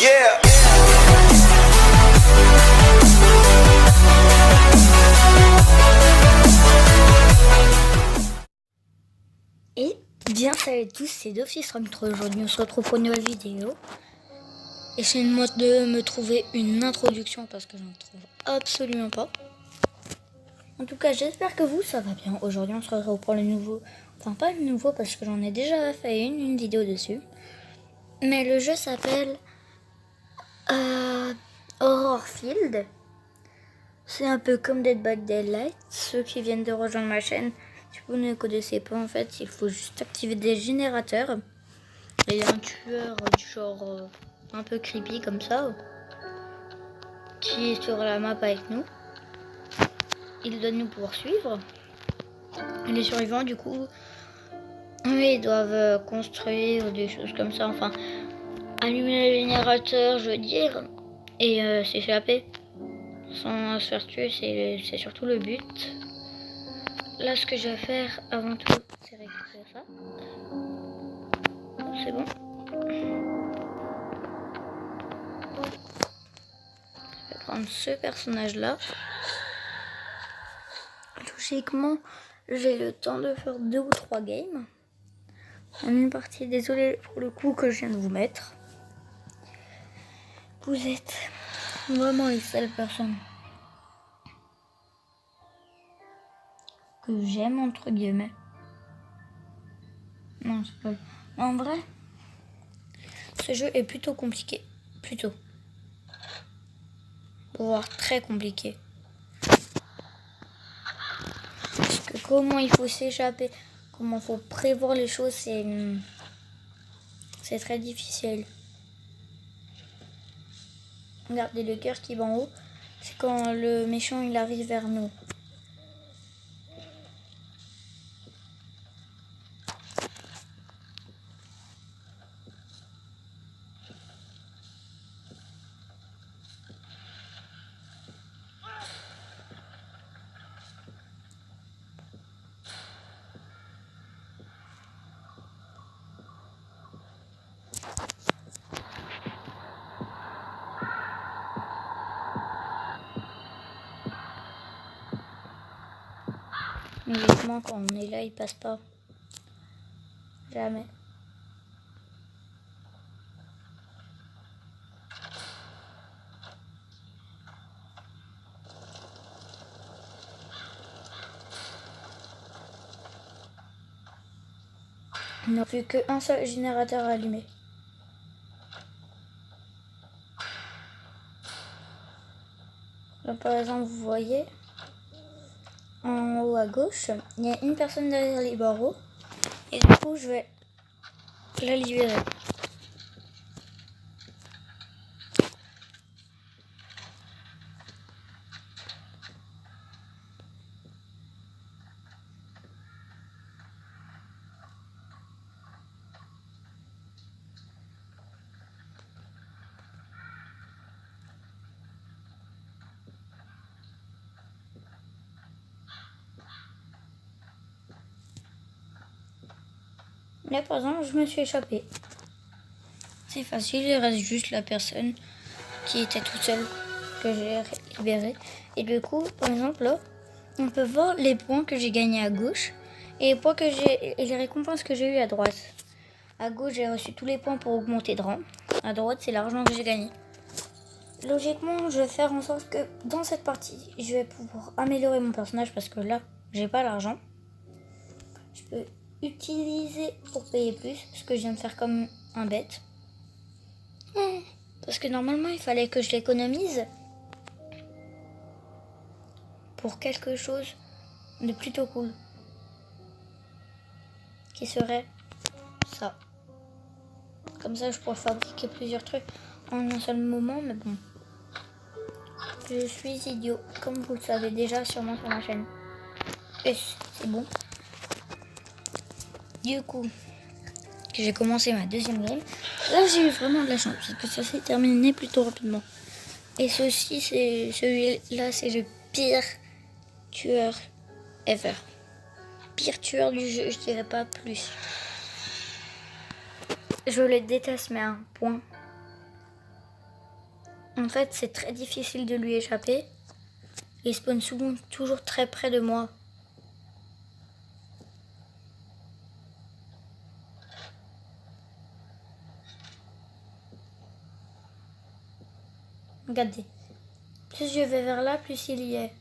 Yeah. Et bien salut à tous, c'est Dofus Rentro. Aujourd'hui on se retrouve pour une nouvelle vidéo. Essayez-moi de me trouver une introduction parce que je n'en trouve absolument pas. En tout cas j'espère que vous ça va bien. Aujourd'hui on se retrouve pour le nouveau, enfin pas le nouveau parce que j'en ai déjà fait une vidéo dessus. Mais le jeu s'appelle Horrorfield. C'est un peu comme Dead by Daylight. Ceux qui viennent de rejoindre ma chaîne, si vous ne connaissez pas, en fait, il faut juste activer des générateurs. Et il y a un tueur du genre un peu creepy comme ça, qui est sur la map avec nous. Il doit nous poursuivre. Et les survivants, du coup, ils doivent construire des choses comme ça. Enfin, allumer le générateur, je veux dire, et s'échapper. Sans se faire tuer, c'est surtout le but. Là, ce que je vais faire avant tout, c'est récupérer ça. C'est bon. Je vais prendre ce personnage-là. Logiquement, j'ai le temps de faire 2 ou 3 games. En une partie, désolé pour le coup que je viens de vous mettre. Vous êtes vraiment les seules personnes que j'aime, entre guillemets. Non, c'est pas... En vrai, ce jeu est plutôt compliqué. Plutôt. Voire très compliqué. Parce que comment il faut s'échapper, comment il faut prévoir les choses, c'est très difficile. Regardez le cœur qui va en haut. C'est quand le méchant il arrive vers nous. Logiquement, quand on est là, il passe pas. Jamais. Il n'y a plus qu'un seul générateur allumé. Là, par exemple, vous voyez, en haut à gauche, il y a une personne derrière les barreaux. Et du coup, je vais la libérer. Là, par exemple, je me suis échappée. C'est facile, il reste juste la personne qui était toute seule que j'ai libérée. Et du coup, par exemple, là, on peut voir les points que j'ai gagnés à gauche et les points que j'ai et les récompenses que j'ai eues à droite. À gauche, j'ai reçu tous les points pour augmenter de rang. À droite, c'est l'argent que j'ai gagné. Logiquement, je vais faire en sorte que dans cette partie, je vais pouvoir améliorer mon personnage parce que là, j'ai pas l'argent. Je peux utiliser pour payer plus, ce que je viens de faire comme un bête. Parce que normalement, il fallait que je l'économise pour quelque chose de plutôt cool. Qui serait ça. Comme ça, je pourrais fabriquer plusieurs trucs en un seul moment, mais bon. Je suis idiot, comme vous le savez déjà sûrement sur ma chaîne. Et c'est bon. Du coup, que j'ai commencé ma deuxième game. Là, j'ai eu vraiment de la chance parce que ça s'est terminé plutôt rapidement. Et celui-là, c'est le pire tueur ever. Pire tueur du jeu, je dirais pas plus. Je le déteste, mais à un point. En fait, c'est très difficile de lui échapper. Il spawn souvent toujours très près de moi. Regardez. Plus je vais vers là, plus il y est.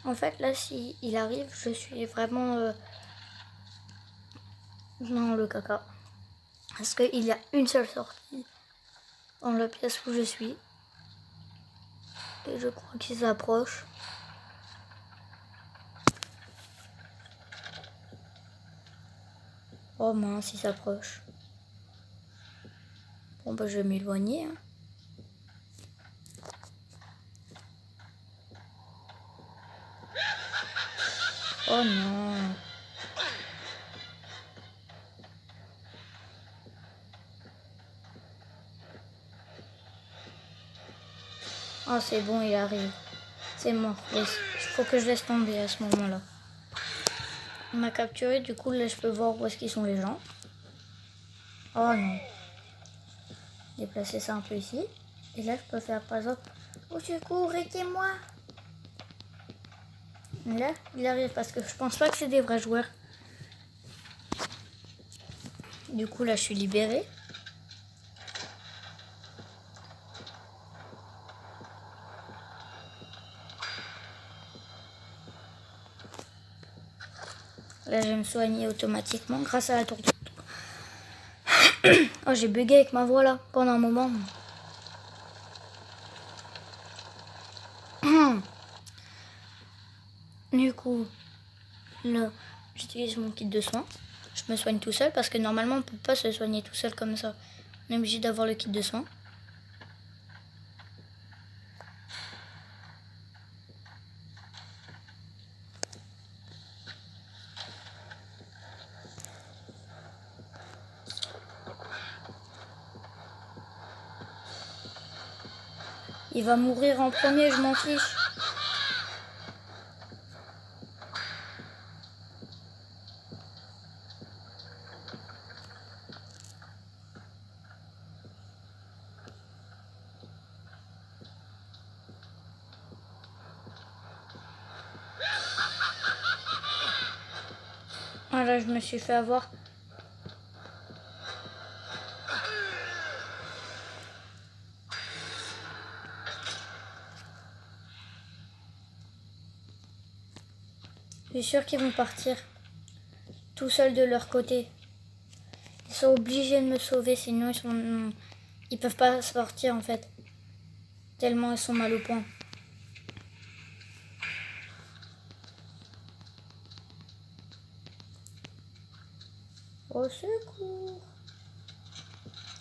En fait, là, si il arrive, je suis vraiment dans le caca. Parce qu'il y a une seule sortie dans la pièce où je suis. Et je crois qu'il s'approche. Oh mince, il s'approche. Bon, bah, je vais m'éloigner. Hein. Oh non. Oh, c'est bon, il arrive. C'est mort. Il faut que je laisse tomber à ce moment-là. Il m'a capturé, du coup, là, je peux voir où est-ce qu'ils sont les gens. Oh non. Déplacer ça un peu ici. Et là, je peux faire, par exemple, au secours, aidez-moi. Là, il arrive parce que je pense pas que c'est des vrais joueurs. Du coup, là, je suis libérée. Là, je vais me soigner automatiquement grâce à la tour. Oh, j'ai bugué avec ma voix là pendant un moment. Du coup, là, j'utilise mon kit de soins. Je me soigne tout seul parce que normalement, on peut pas se soigner tout seul comme ça. On est obligé d'avoir le kit de soins. Il va mourir en premier, je m'en fiche. Voilà, je me suis fait avoir. Je suis sûre qu'ils vont partir tout seuls de leur côté. Ils sont obligés de me sauver, sinon ils peuvent pas sortir en fait. Tellement ils sont mal au point. Au secours.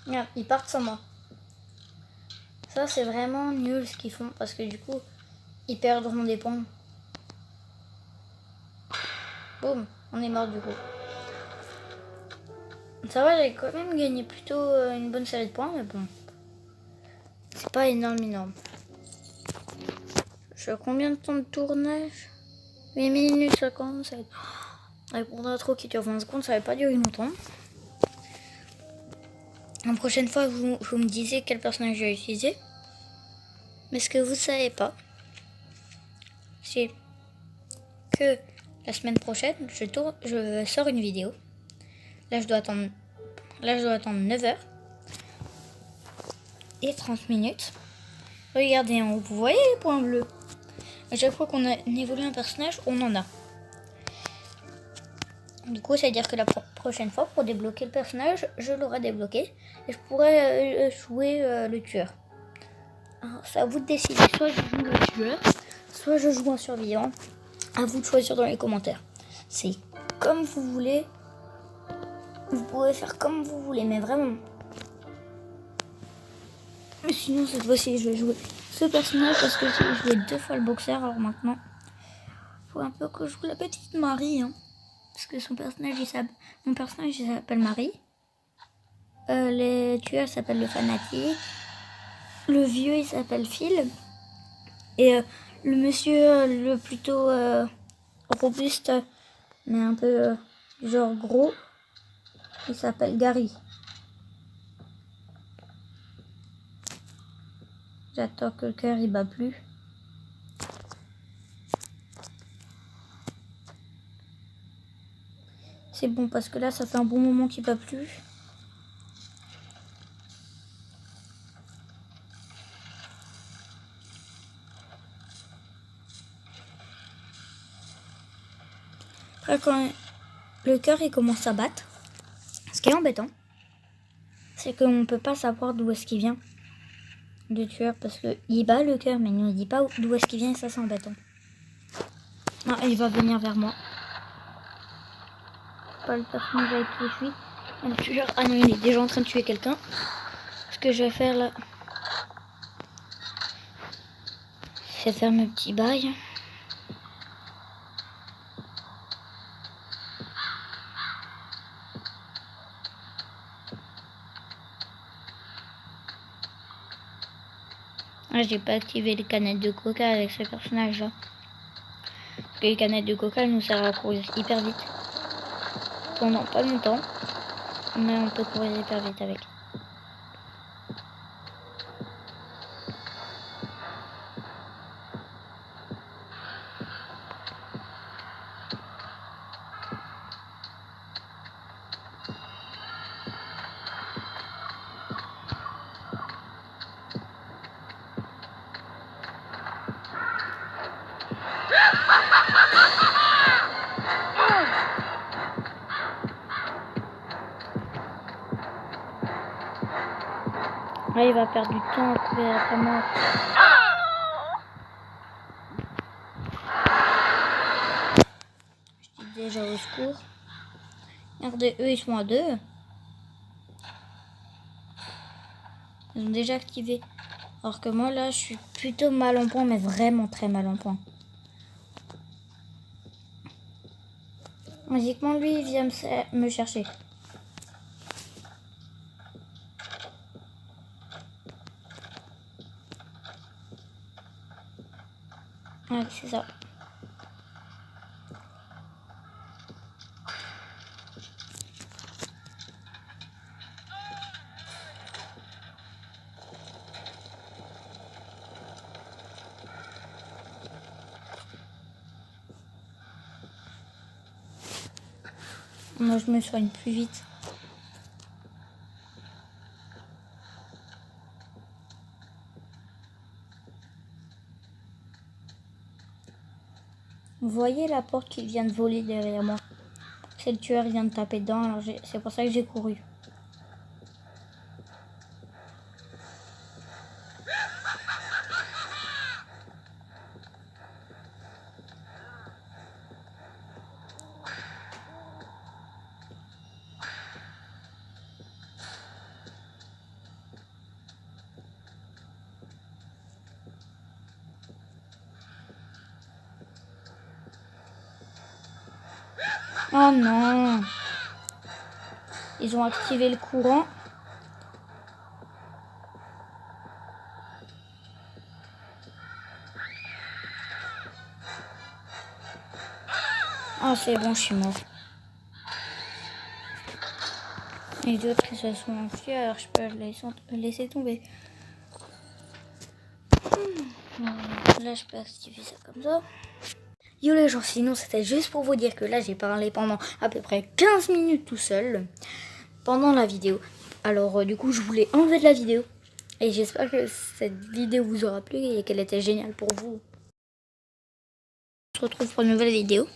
Regarde, ils partent sans moi. Ça, c'est vraiment nul ce qu'ils font parce que du coup, ils perdront des points. Boum, on est mort du coup. Ça va, j'ai quand même gagné plutôt une bonne série de points, mais bon. C'est pas énorme. Je fais combien de temps de tournage? 8 minutes 50, ça va être... Répondre à trop qui dure 20 secondes, ça va pas durer longtemps. La prochaine fois, vous me disiez quel personnage j'ai utilisé. Mais ce que vous savez pas, c'est que la semaine prochaine, je sors une vidéo. Là, je dois attendre 9h et 30 minutes. Regardez en haut, vous voyez les points bleus. À chaque fois qu'on évolue un personnage, on en a. Du coup, ça veut dire que la prochaine fois, pour débloquer le personnage, je l'aurai débloqué. Et je pourrai jouer le tueur. Alors, c'est à vous de décider. Soit je joue le tueur, soit je joue un survivant. À vous de choisir dans les commentaires. C'est comme vous voulez. Vous pouvez faire comme vous voulez, mais vraiment. Mais sinon, cette fois-ci, je vais jouer ce personnage parce que j'ai joué 2 fois le boxeur. Alors maintenant, faut un peu que je joue la petite Marie. Hein, parce que mon personnage, il s'appelle Marie. Les tueurs s'appellent le fanatique. Le vieux, il s'appelle Phil. Et le monsieur, le plutôt robuste, mais un peu genre gros, il s'appelle Gary. J'attends que le cœur il bat plus. C'est bon parce que là ça fait un bon moment qu'il bat plus. Après quand le cœur il commence à battre, ce qui est embêtant, c'est qu'on ne peut pas savoir d'où est-ce qu'il vient le tueur parce qu'il bat le cœur mais il ne dit pas d'où est-ce qu'il vient et ça c'est embêtant. Ah, il va venir vers moi. Pas le personnage avec qui je suis. Le tueur, ah non, il est déjà en train de tuer quelqu'un. Ce que je vais faire là, c'est faire mes petits bails. Ah, j'ai pas activé les canettes de coca avec ce personnage là. Parce que les canettes de coca nous servent à courir hyper vite. Pendant pas longtemps. Mais on peut courir hyper vite avec. Là, il va perdre du temps à courir après moi. Je dis déjà au secours. Regardez, eux, ils sont à 2. Ils ont déjà activé. Alors que moi, là, je suis plutôt mal en point, mais vraiment très mal en point. Logiquement, lui, il vient me chercher. Ouais, c'est ça. Moi, je me soigne plus vite. Vous voyez la porte qui vient de voler derrière moi? C'est le tueur, il vient de taper dedans, alors c'est pour ça que j'ai couru. Oh non! Ils ont activé le courant. Ah, c'est bon, je suis mort. Les autres, ils se sont enfuis, alors je peux laisser tomber. Là, je peux activer ça comme ça. Yo les gens, sinon c'était juste pour vous dire que là j'ai parlé pendant à peu près 15 minutes tout seul pendant la vidéo. Alors du coup je voulais enlever de la vidéo et j'espère que cette vidéo vous aura plu et qu'elle était géniale pour vous. On se retrouve pour une nouvelle vidéo.